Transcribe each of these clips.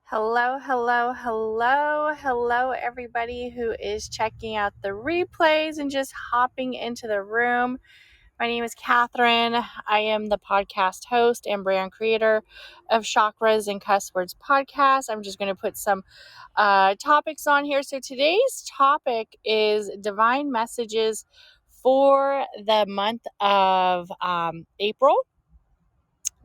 Hello, hello, hello, hello, everybody who is checking out the replays and just hopping into the room. My name is Catherine. I am the podcast host and brand creator of Chakras and Cuss Words podcast. I'm just going to put some topics on here. So today's topic is divine messages for the month of April.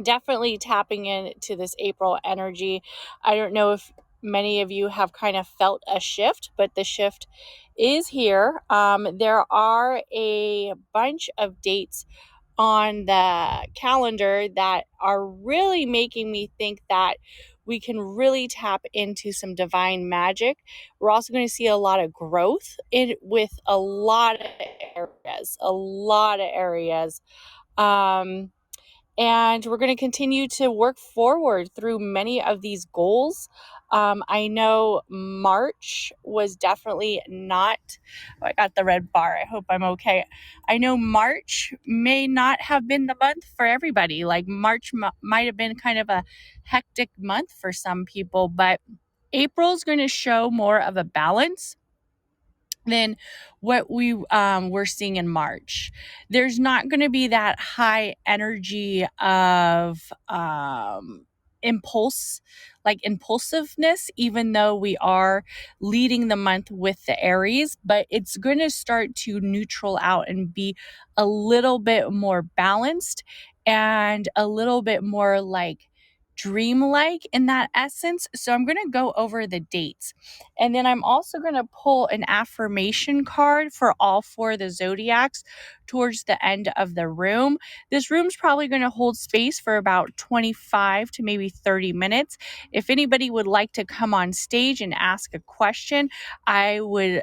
Definitely tapping into this April energy. I don't know if many of you have kind of felt a shift, but the shift is here. There are a bunch of dates on the calendar that are really making me think that we can really tap into some divine magic. We're also going to see a lot of growth with a lot of areas. And we're going to continue to work forward through many of these goals. I know March was definitely not, I got the red bar. I hope I'm okay. I know March may not have been the month for everybody. Like March might have been kind of a hectic month for some people, but April's going to show more of a balance than what we were seeing in March. There's not going to be that high energy of impulsiveness, even though we are leading the month with the Aries, but it's going to start to neutral out and be a little bit more balanced and a little bit more like dreamlike in that essence. So I'm going to go over the dates. And then I'm also going to pull an affirmation card for all four of the zodiacs towards the end of the room. This room's probably going to hold space for about 25 to maybe 30 minutes. If anybody would like to come on stage and ask a question, I would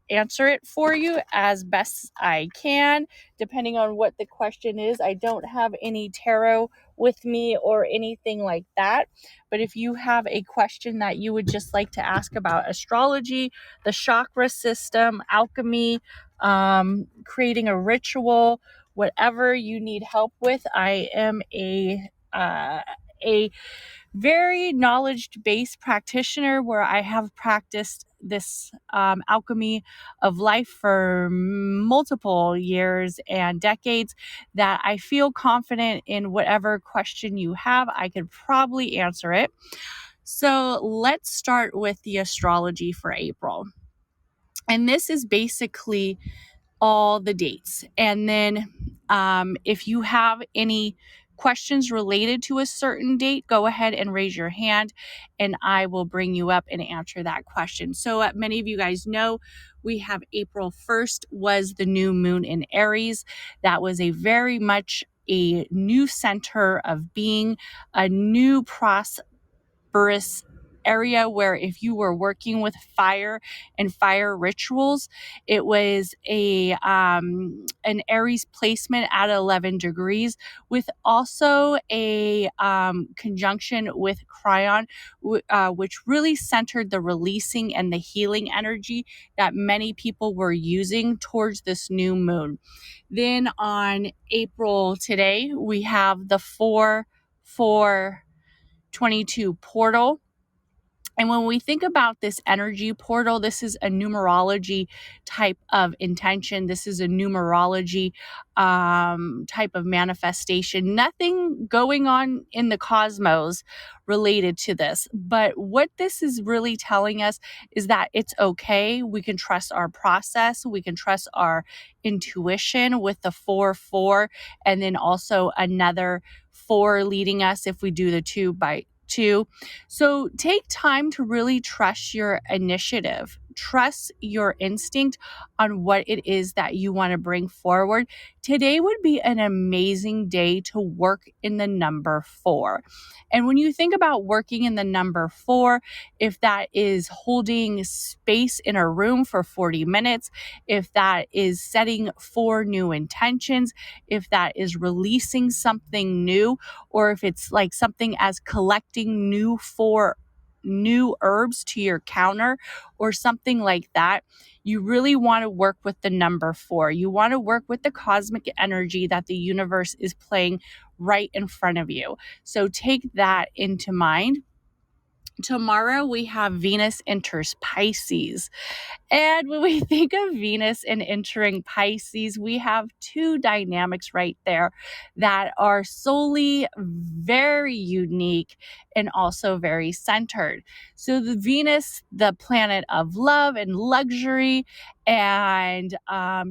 answer it for you as best I can, depending on what the question is. I don't have any tarot with me or anything like that. But if you have a question that you would just like to ask about astrology, the chakra system, alchemy, creating a ritual, whatever you need help with, I am a very knowledge-based practitioner where I have practiced this alchemy of life for multiple years and decades, that I feel confident in whatever question you have, I could probably answer it. So let's start with the astrology for April. And this is basically all the dates. And then if you have any questions related to a certain date, go ahead and raise your hand and I will bring you up and answer that question. So many of you guys know we have April 1st was the new moon in Aries. That was a very much a new center of being, a new prosperous area where if you were working with fire and fire rituals, it was an Aries placement at 11 degrees with also a conjunction with Cryon, which really centered the releasing and the healing energy that many people were using towards this new moon. Then on April today, we have the 4/4/22 portal. And when we think about this energy portal, this is a numerology type of intention. This is a numerology type of manifestation. Nothing going on in the cosmos related to this. But what this is really telling us is that it's okay. We can trust our process. We can trust our intuition with the 4/4, and then also another 4 leading us if we do the 2x2. So take time to really trust your initiative, trust your instinct on what it is that you want to bring forward. Today would be an amazing day to work in the number 4. And when you think about working in the number 4, if that is holding space in a room for 40 minutes, if that is setting 4 new intentions, if that is releasing something new, or if it's like something as collecting new herbs to your counter or something like that, you really want to work with the number 4. You want to work with the cosmic energy that the universe is playing right in front of you. So take that into mind. Tomorrow we have Venus enters Pisces. And when we think of Venus and entering Pisces, we have two dynamics right there that are solely very unique and also very centered. So, the Venus, the planet of love and luxury, and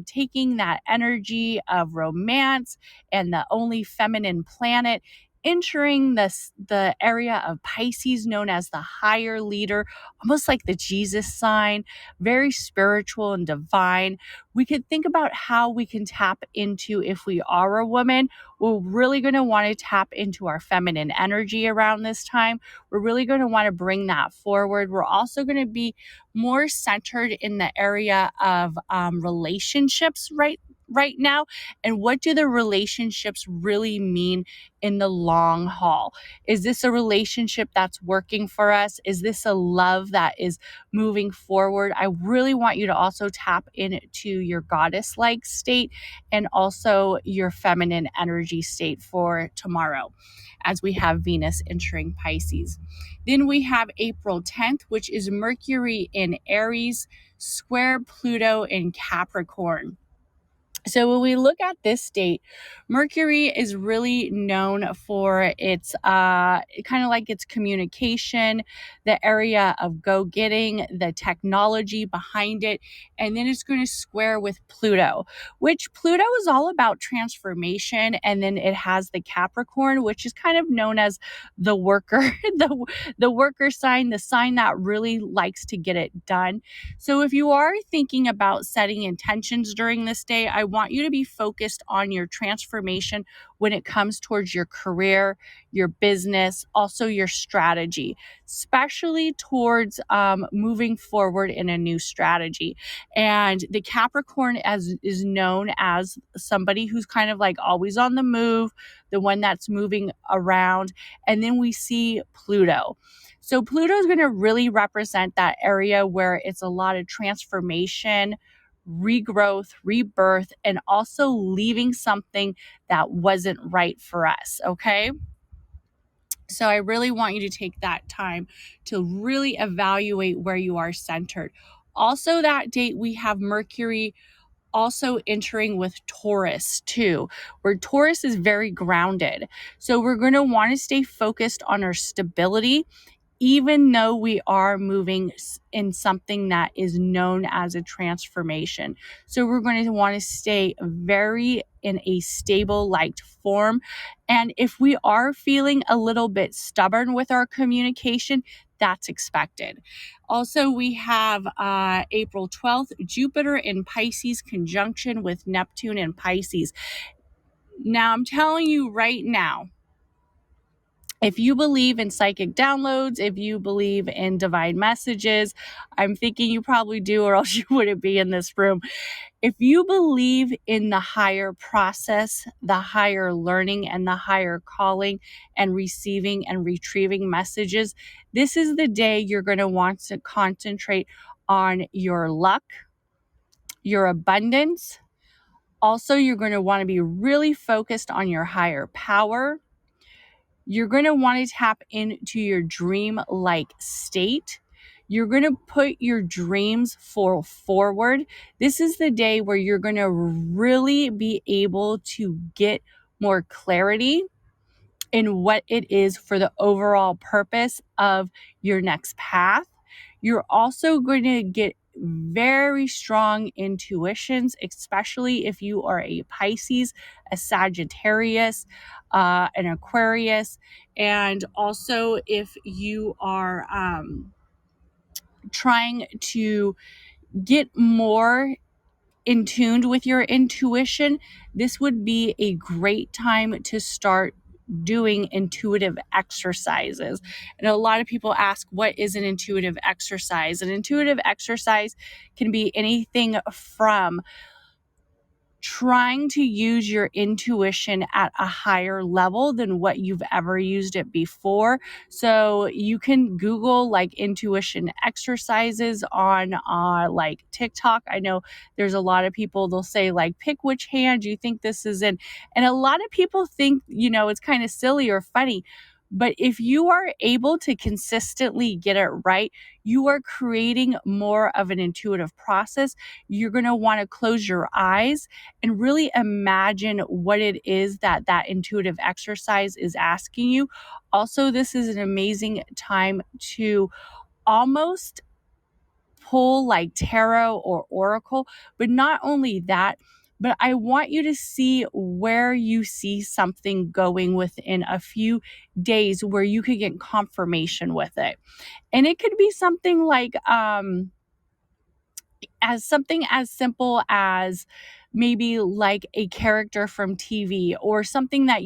taking that energy of romance and the only feminine planet. Entering the area of Pisces known as the higher leader, almost like the Jesus sign, very spiritual and divine. We could think about how we can tap into, if we are a woman, we're really going to want to tap into our feminine energy around this time. We're really going to want to bring that forward. We're also going to be more centered in the area of relationships right now, and what do the relationships really mean in the long haul? Is this a relationship that's working for us? Is this a love that is moving forward? I really want you to also tap into your goddess like state and also your feminine energy state for tomorrow, as we have Venus entering Pisces. Then we have April 10th, which is Mercury in Aries, square Pluto in Capricorn. So when we look at this date, Mercury is really known for its kind of like its communication, the area of go-getting, the technology behind it, and then it's going to square with Pluto, which Pluto is all about transformation, and then it has the Capricorn, which is kind of known as the worker, the worker sign, the sign that really likes to get it done. So if you are thinking about setting intentions during this day, I want you to be focused on your transformation when it comes towards your career, your business, also your strategy, especially towards moving forward in a new strategy. And the Capricorn is known as somebody who's kind of like always on the move, the one that's moving around. And then we see Pluto. So Pluto is going to really represent that area where it's a lot of transformation, regrowth, rebirth, and also leaving something that wasn't right for us. Okay. So I really want you to take that time to really evaluate where you are centered. Also, that date we have Mercury also entering with Taurus too, where Taurus is very grounded. So we're going to want to stay focused on our stability, even though we are moving in something that is known as a transformation. So we're going to want to stay very in a stable light form. And if we are feeling a little bit stubborn with our communication, that's expected. Also, we have April 12th, Jupiter in Pisces conjunction with Neptune in Pisces. Now, I'm telling you right now, if you believe in psychic downloads, if you believe in divine messages, I'm thinking you probably do, or else you wouldn't be in this room. If you believe in the higher process, the higher learning, and the higher calling and receiving and retrieving messages, this is the day you're going to want to concentrate on your luck, your abundance. Also, you're going to want to be really focused on your higher power. You're going to want to tap into your dream-like state. You're going to put your dreams forward. This is the day where you're going to really be able to get more clarity in what it is for the overall purpose of your next path. You're also going to get very strong intuitions, especially if you are a Pisces, a Sagittarius, an Aquarius, and also if you are trying to get more in tuned with your intuition, this would be a great time to start doing intuitive exercises. And a lot of people ask, what is an intuitive exercise? An intuitive exercise can be anything from trying to use your intuition at a higher level than what you've ever used it before. So you can Google like intuition exercises on like TikTok. I know there's a lot of people, they'll say like, pick which hand you think this is in. And a lot of people think, it's kind of silly or funny, But if you are able to consistently get it right, you are creating more of an intuitive process. You're going to want to close your eyes and really imagine what it is that that intuitive exercise is asking you. Also, this is an amazing time to almost pull like tarot or oracle, but not only that, but I want you to see where you see something going within a few days where you could get confirmation with it. And it could be something like as simple as maybe like a character from TV or something that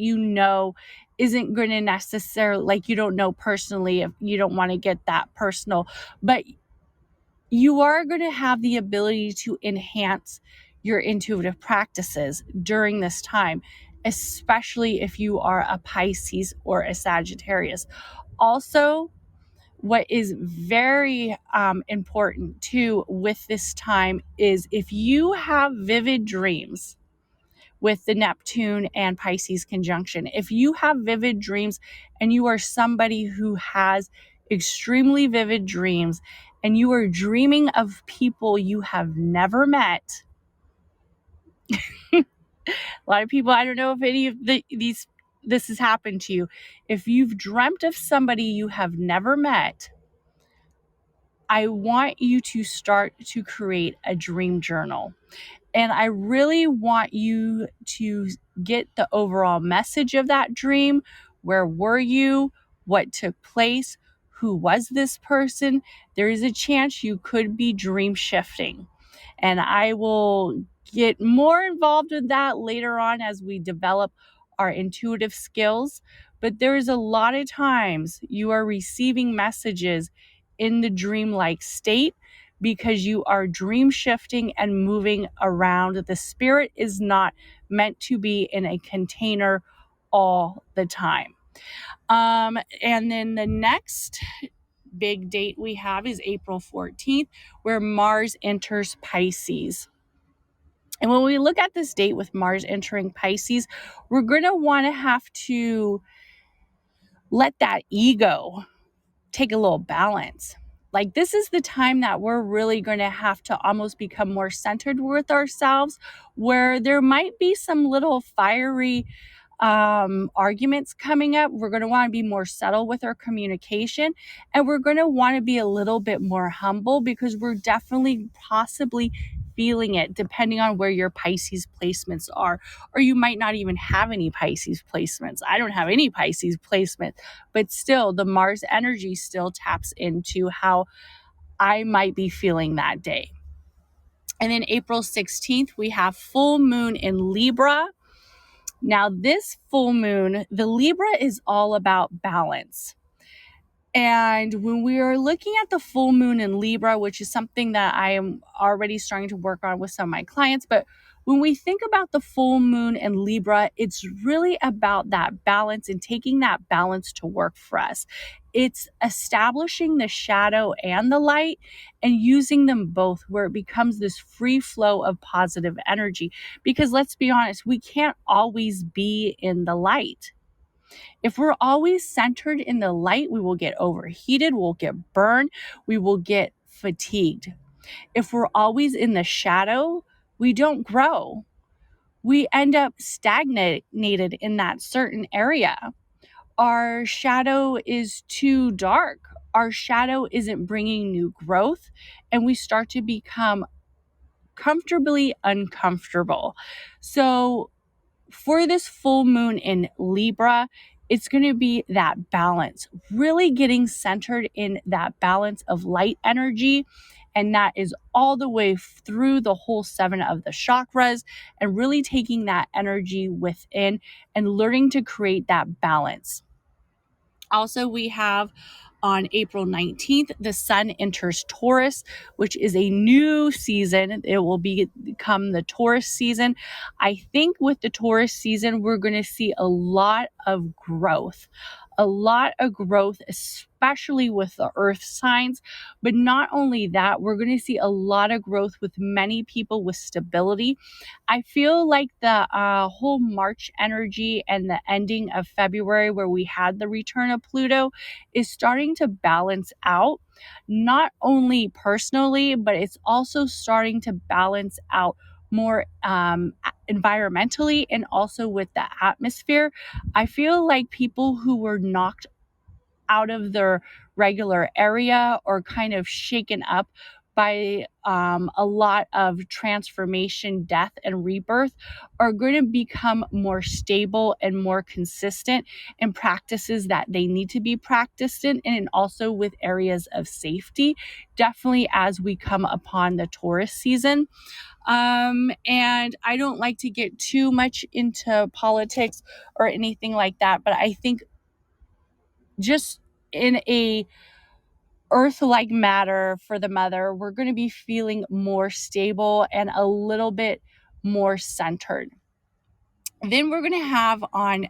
isn't going to necessarily, like, you don't know personally, if you don't want to get that personal, but you are going to have the ability to enhance your intuitive practices during this time, especially if you are a Pisces or a Sagittarius. Also, what is very important too with this time is if you have vivid dreams with the Neptune and Pisces conjunction. If you have vivid dreams and you are somebody who has extremely vivid dreams and you are dreaming of people you have never met, a lot of people, I don't know if any of this has happened to you. If you've dreamt of somebody you have never met, I want you to start to create a dream journal. And I really want you to get the overall message of that dream. Where were you? What took place? Who was this person? There is a chance you could be dream shifting. And I will get more involved with that later on as we develop our intuitive skills. But there is a lot of times you are receiving messages in the dreamlike state because you are dream shifting and moving around. The spirit is not meant to be in a container all the time. And then the next big date we have is April 14th, where Mars enters Pisces. And when we look at this date with Mars entering Pisces, we're going to want to have to let that ego take a little balance. Like, this is the time that we're really going to have to almost become more centered with ourselves, where there might be some little fiery arguments coming up. We're going to want to be more subtle with our communication, and we're going to want to be a little bit more humble because we're definitely possibly feeling it depending on where your Pisces placements are. Or you might not even have any Pisces placements. I don't have any Pisces placement, but still the Mars energy still taps into how I might be feeling that day. And then April 16th, we have full moon in Libra. Now, this full moon, the Libra is all about balance. And when we are looking at the full moon in Libra, which is something that I am already starting to work on with some of my clients, but when we think about the full moon in Libra, it's really about that balance and taking that balance to work for us. It's establishing the shadow and the light and using them both, where it becomes this free flow of positive energy. Because let's be honest, we can't always be in the light. If we're always centered in the light, we will get overheated, we'll get burned, we will get fatigued. If we're always in the shadow, we don't grow. We end up stagnated in that certain area. Our shadow is too dark. Our shadow isn't bringing new growth, and we start to become comfortably uncomfortable. So for this full moon in Libra, it's going to be that balance, really getting centered in that balance of light energy. And that is all the way through the whole 7 of the chakras, and really taking that energy within and learning to create that balance. Also, we have on April 19th, the sun enters Taurus, which is a new season. It will become the Taurus season. I think with the Taurus season, we're going to see a lot of growth, a lot of growth, especially with the earth signs. But not only that, we're going to see a lot of growth with many people with stability. I feel like the whole March energy and the ending of February, where we had the return of Pluto, is starting to balance out, not only personally, but it's also starting to balance out more environmentally and also with the atmosphere. I feel like people who were knocked out of their regular area or kind of shaken up by a lot of transformation, death, and rebirth are going to become more stable and more consistent in practices that they need to be practiced in, and also with areas of safety, definitely as we come upon the Taurus season. And I don't like to get too much into politics or anything like that, but I think just in a earth-like matter for the mother, we're going to be feeling more stable and a little bit more centered. Then we're going to have on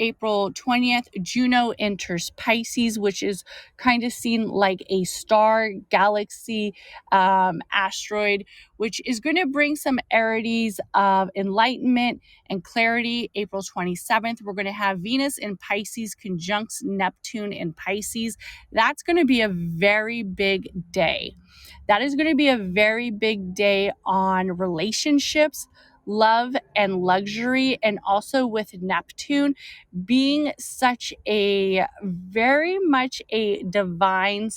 April 20th, Juno enters Pisces, which is kind of seen like a star, galaxy, asteroid, which is going to bring some arities of enlightenment and clarity. April 27th, we're going to have Venus in Pisces conjuncts Neptune in Pisces. That's going to be a very big day. That is going to be a very big day on relationships, love, and luxury, and also with Neptune being such a very much a divine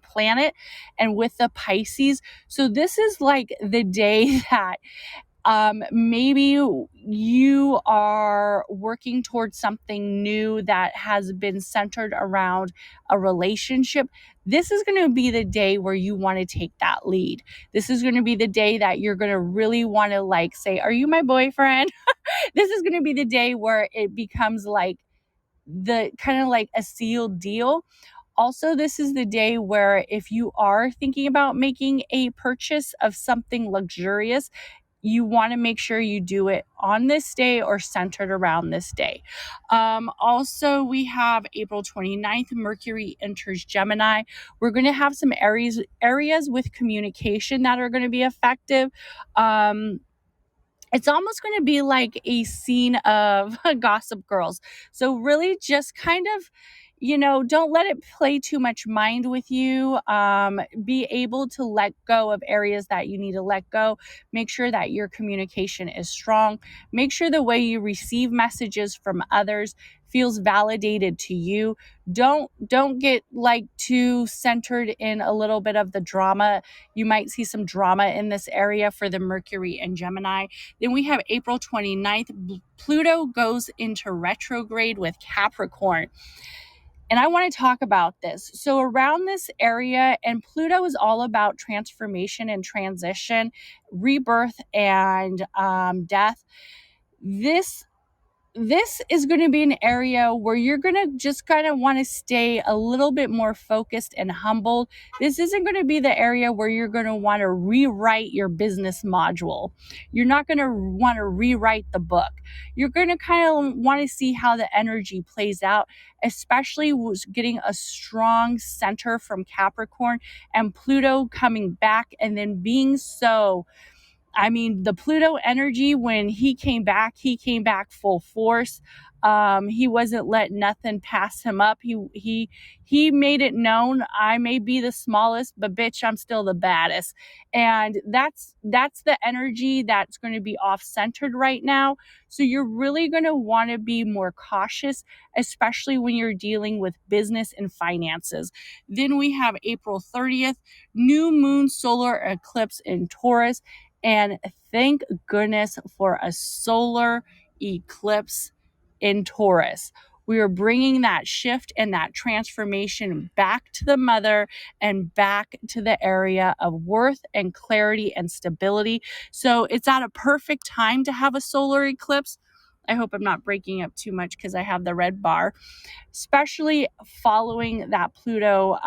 planet, and with the Pisces. So this is like the day that maybe you are working towards something new that has been centered around a relationship. This is going to be the day where you want to take that lead. This is going to be the day that you're going to really want to like say, "Are you my boyfriend?" This is going to be the day where it becomes like the kind of like a sealed deal. Also, this is the day where if you are thinking about making a purchase of something luxurious, you want to make sure you do it on this day or centered around this day. Also, we have April 29th, Mercury enters Gemini. We're going to have some areas with communication that are going to be effective. It's almost going to be like a scene of Gossip Girls. So really just kind of, don't let it play too much mind with you. Be able to let go of areas that you need to let go. Make sure that your communication is strong. Make sure the way you receive messages from others feels validated to you. Don't get like too centered in a little bit of the drama. You might see some drama in this area for the Mercury and Gemini. Then we have April 29th, Pluto goes into retrograde with Capricorn. And I want to talk about this. So around this area, and Pluto is all about transformation and transition, rebirth and death. This is going to be an area where you're going to just kind of want to stay a little bit more focused and humbled. This isn't going to be the area where you're going to want to rewrite your business module. You're not going to want to rewrite the book. You're going to kind of want to see how the energy plays out, especially getting a strong center from Capricorn and Pluto coming back and then being so. I mean, the Pluto energy, when he came back full force. He wasn't letting nothing pass him up. He made it known, I may be the smallest, but bitch, I'm still the baddest. And that's the energy that's going to be off-centered right now. So you're really going to want to be more cautious, especially when you're dealing with business and finances. Then we have April 30th, new moon solar eclipse in Taurus. And thank goodness for a solar eclipse in Taurus. We are bringing that shift and that transformation back to the mother and back to the area of worth and clarity and stability. So it's at a perfect time to have a solar eclipse. I hope I'm not breaking up too much because I have the red bar, especially following that Pluto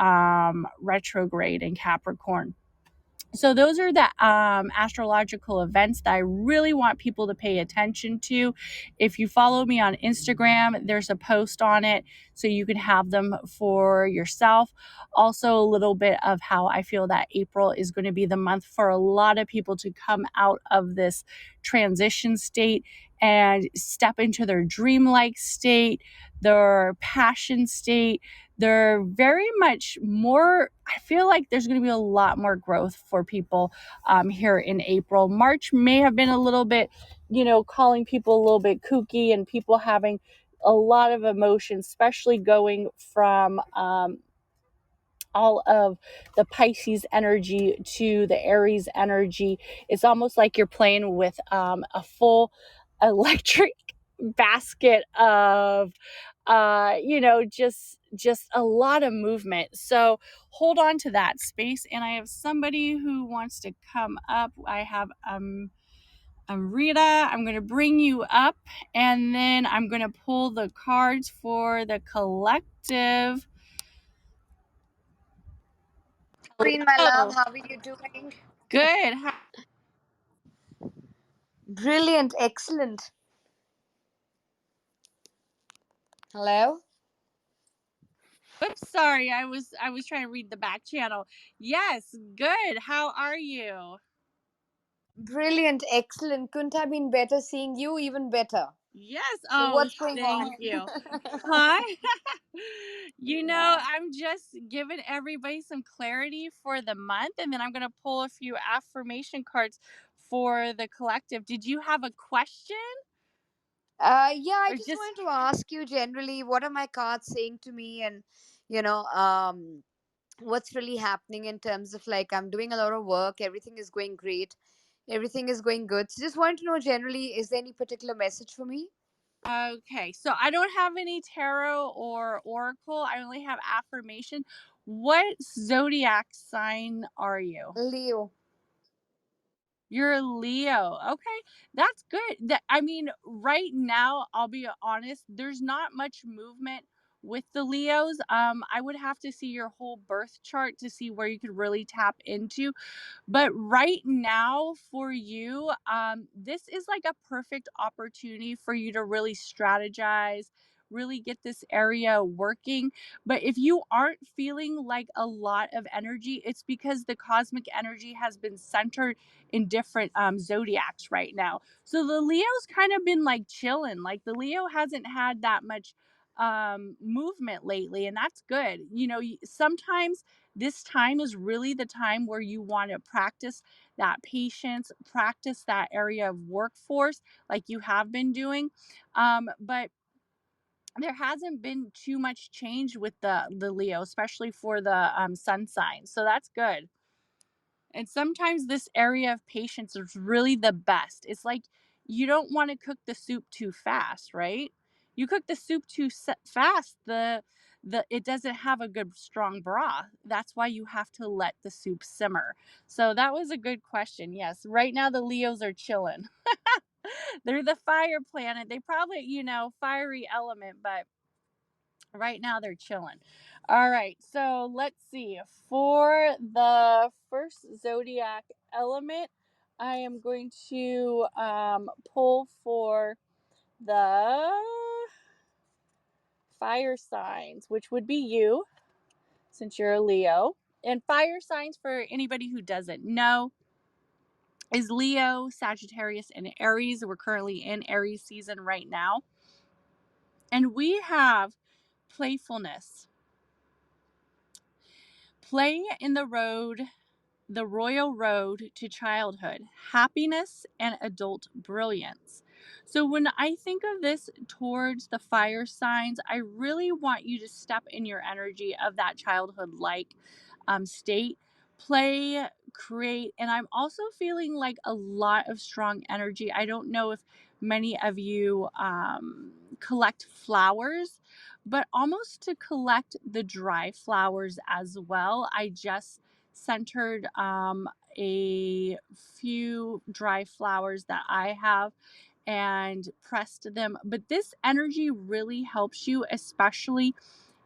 retrograde in Capricorn. So those are the astrological events that I really want people to pay attention to. If you follow me on Instagram, there's a post on it so you can have them for yourself. Also, a little bit of how I feel that April is going to be the month for a lot of people to come out of this transition state and step into their dreamlike state, their passion state. They're very much more, I feel like there's going to be a lot more growth for people here in April. March may have been a little bit, calling people a little bit kooky and people having a lot of emotion, especially going from all of the Pisces energy to the Aries energy. It's almost like you're playing with a full electric basket of just a lot of movement. So hold on to that space. And I have somebody who wants to come up. I have Rita. I'm going to bring you up, and then I'm going to pull the cards for the collective. Queen, my love, Hello. how are you doing? Good. Brilliant, excellent. Hello? Oops, sorry. I was trying to read the back channel. Yes, good. How are you? Brilliant, excellent. Couldn't have been better seeing you, even better. Yes. So, Oh, what's going thank on? you. Hi. I'm just giving everybody some clarity for the month, and then I'm going to pull a few affirmation cards for the collective. Did you have a question Yeah, I or just just wanted to ask you generally, what are my cards saying to me, and you know, what's really happening in terms of like I'm doing a lot of work, everything is going great, everything is going good. So, just want to know generally, is there any particular message for me? okay? So I don't have any tarot or oracle. I only have affirmation. What zodiac sign are you? Leo. You're a Leo. Okay. That's good. Right now, I'll be honest, there's not much movement with the Leos. I would have to see your whole birth chart to see where you could really tap into. But right now for you, this is like a perfect opportunity for you to really strategize, really get this area working. But if you aren't feeling like a lot of energy, it's because the cosmic energy has been centered in different zodiacs right now. So the Leo's kind of been like chilling. Like the Leo hasn't had that much movement lately, and that's good. Sometimes this time is really the time where you want to practice that patience, practice that area of workforce like you have been doing. But there hasn't been too much change with the Leo, especially for the sun sign. So that's good. And sometimes this area of patience is really the best. It's like you don't want to cook the soup too fast, right? You cook the soup too fast, the it doesn't have a good strong broth. That's why you have to let the soup simmer. So that was a good question. Yes, right now the Leos are chilling. They're the fire planet. They probably, fiery element, but right now they're chilling. All right, so let's see. For the first zodiac element, I am going to pull for the fire signs, which would be you, since you're a Leo. And fire signs, for anybody who doesn't know, is Leo, Sagittarius, and Aries. We're currently in Aries season right now. And we have playfulness. Play in the royal road to childhood, happiness, and adult brilliance. So, when I think of this towards the fire signs, I really want you to step in your energy of that childhood like state, play, create. And I'm also feeling like a lot of strong energy. I don't know if many of you collect flowers, but almost to collect the dry flowers as well. I just centered a few dry flowers that I have and pressed them. But this energy really helps you, especially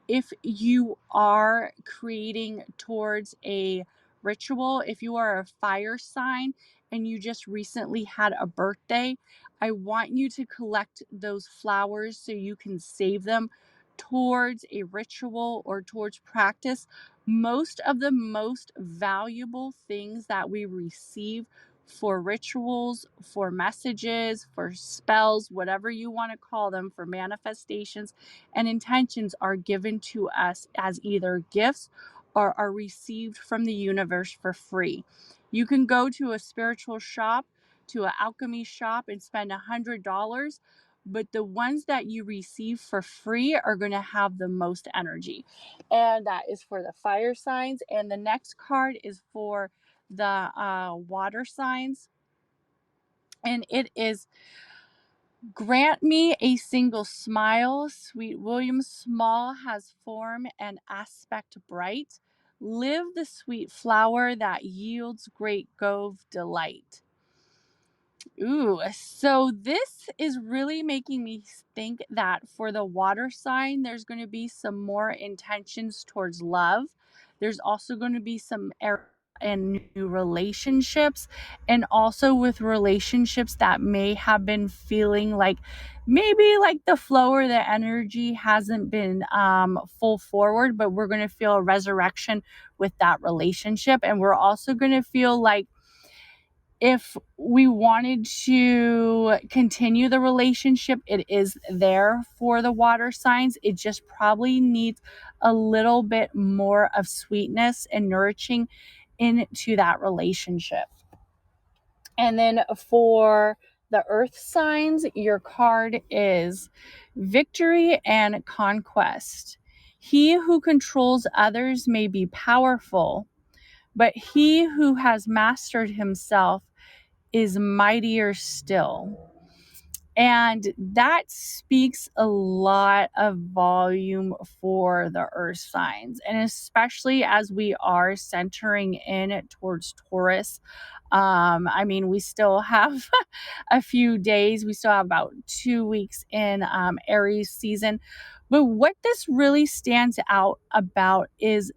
if you are creating towards a ritual, if you are a fire sign and you just recently had a birthday, I want you to collect those flowers so you can save them towards a ritual or towards practice. Most of the most valuable things that we receive for rituals, for messages, for spells, whatever you want to call them, for manifestations and intentions are given to us as either gifts or are received from the universe for free. You can go to a spiritual shop, to an alchemy shop, and spend $100, but the ones that you receive for free are going to have the most energy. And that is for the fire signs. And the next card is for the water signs. And it is: grant me a single smile, sweet William Small has form and aspect bright. Live the sweet flower that yields great gove delight. Ooh, so this is really making me think that for the water sign, there's going to be some more intentions towards love. There's also going to be some and new relationships, and also with relationships that may have been feeling like maybe like the flow or the energy hasn't been full forward, but we're going to feel a resurrection with that relationship. And we're also going to feel like if we wanted to continue the relationship, it is there for the water signs. It just probably needs a little bit more of sweetness and nourishing into that relationship. And then for the earth signs, your card is victory and conquest. He who controls others may be powerful, but he who has mastered himself is mightier still. And that speaks a lot of volume for the earth signs. And especially as we are centering in towards Taurus. I mean, we still have a few days. We still have about 2 weeks in Aries season. But what this really stands out about is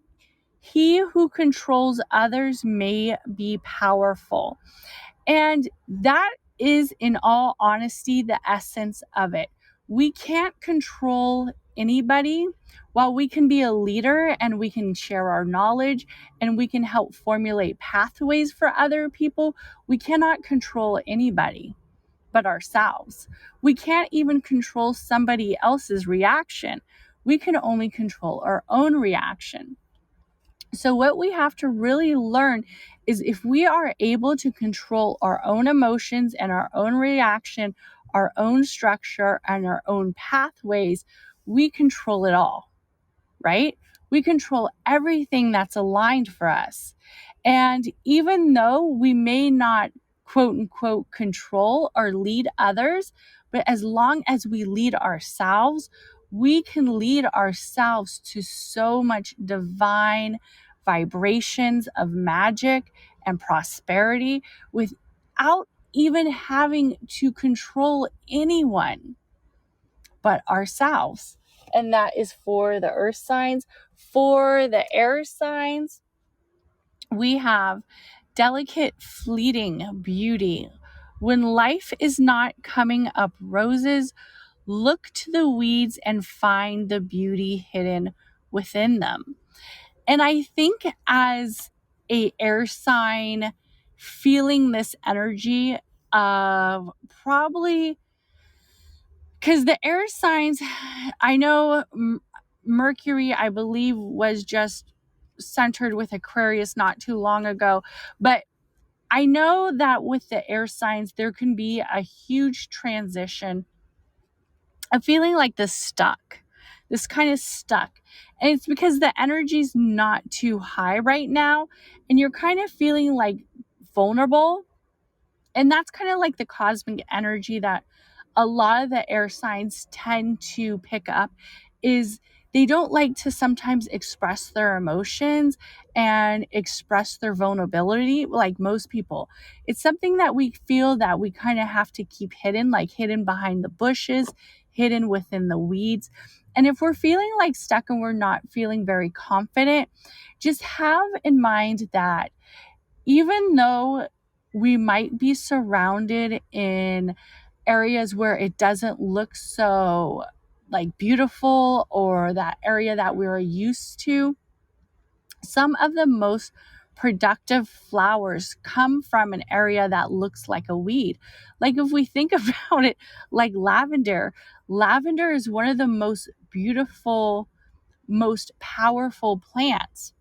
he who controls others may be powerful. And that is, in all honesty, the essence of it. We can't control anybody. While we can be a leader and we can share our knowledge and we can help formulate pathways for other people, we cannot control anybody but ourselves. We can't even control somebody else's reaction. We can only control our own reaction. So, what we have to really learn is if we are able to control our own emotions and our own reaction, our own structure, and our own pathways, we control it all, right? We control everything that's aligned for us. And even though we may not, quote unquote, control or lead others, but as long as we lead ourselves, we can lead ourselves to so much divine vibrations of magic and prosperity without even having to control anyone but ourselves. And that is for the earth signs. For the air signs, we have delicate, fleeting beauty. When life is not coming up roses, look to the weeds and find the beauty hidden within them. And I think as a air sign feeling this energy of probably, because the air signs, I know Mercury, I believe, was just centered with Aquarius not too long ago. But I know that with the air signs, there can be a huge transition of feeling like this kind of stuck. And it's because the energy's not too high right now. And you're kind of feeling like vulnerable. And that's kind of like the cosmic energy that a lot of the air signs tend to pick up, is they don't like to sometimes express their emotions and express their vulnerability like most people. It's something that we feel that we kind of have to keep hidden, like hidden behind the bushes, hidden within the weeds. And if we're feeling like stuck and we're not feeling very confident, just have in mind that even though we might be surrounded in areas where it doesn't look so like beautiful or that area that we're used to, some of the most productive flowers come from an area that looks like a weed. Like if we think about it, like lavender is one of the most beautiful, most powerful plants.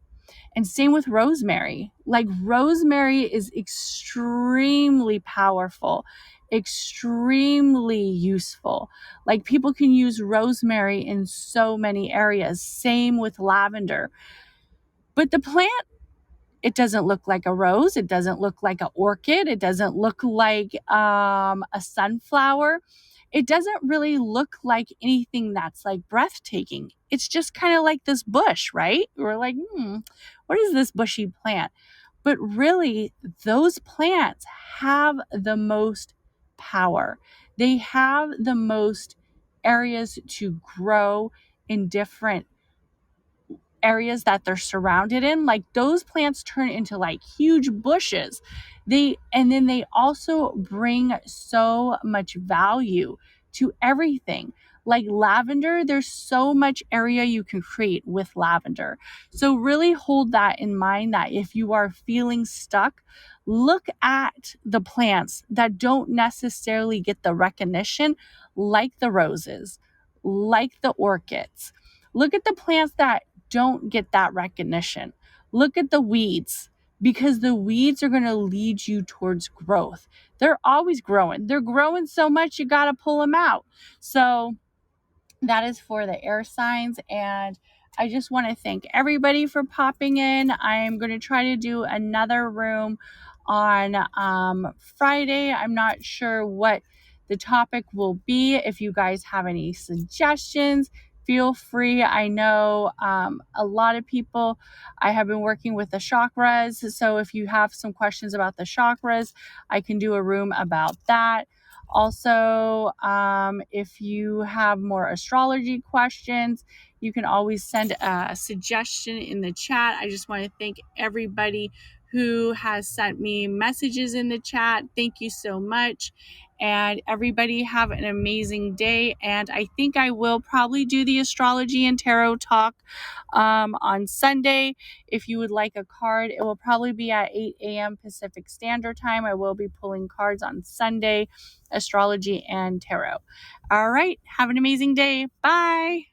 And same with rosemary. Like rosemary is extremely powerful, extremely useful. Like people can use rosemary in so many areas. Same with lavender. But the plant, it doesn't look like a rose. It doesn't look like an orchid. It doesn't look like a sunflower. It doesn't really look like anything that's like breathtaking. It's just kind of like this bush, right? We're like, what is this bushy plant? But really, those plants have the most power. They have the most areas to grow in different areas that they're surrounded in. Like those plants turn into like huge bushes. And then they also bring so much value to everything. Like lavender, there's so much area you can create with lavender. So really hold that in mind, that if you are feeling stuck, look at the plants that don't necessarily get the recognition, like the roses, like the orchids. Look at the plants that don't get that recognition. Look at the weeds, because the weeds are going to lead you towards growth. They're always growing. They're growing so much, you got to pull them out. So that is for the air signs. And I just want to thank everybody for popping in. I'm going to try to do another room on Friday. I'm not sure what the topic will be. If you guys have any suggestions, feel free. I know a lot of people, I have been working with the chakras. So if you have some questions about the chakras, I can do a room about that. Also, if you have more astrology questions, you can always send a suggestion in the chat. I just want to thank everybody who has sent me messages in the chat. Thank you so much. And everybody have an amazing day. And I think I will probably do the astrology and tarot talk on Sunday. If you would like a card, it will probably be at 8 a.m. Pacific Standard Time. I will be pulling cards on Sunday, astrology and tarot. All right. Have an amazing day. Bye.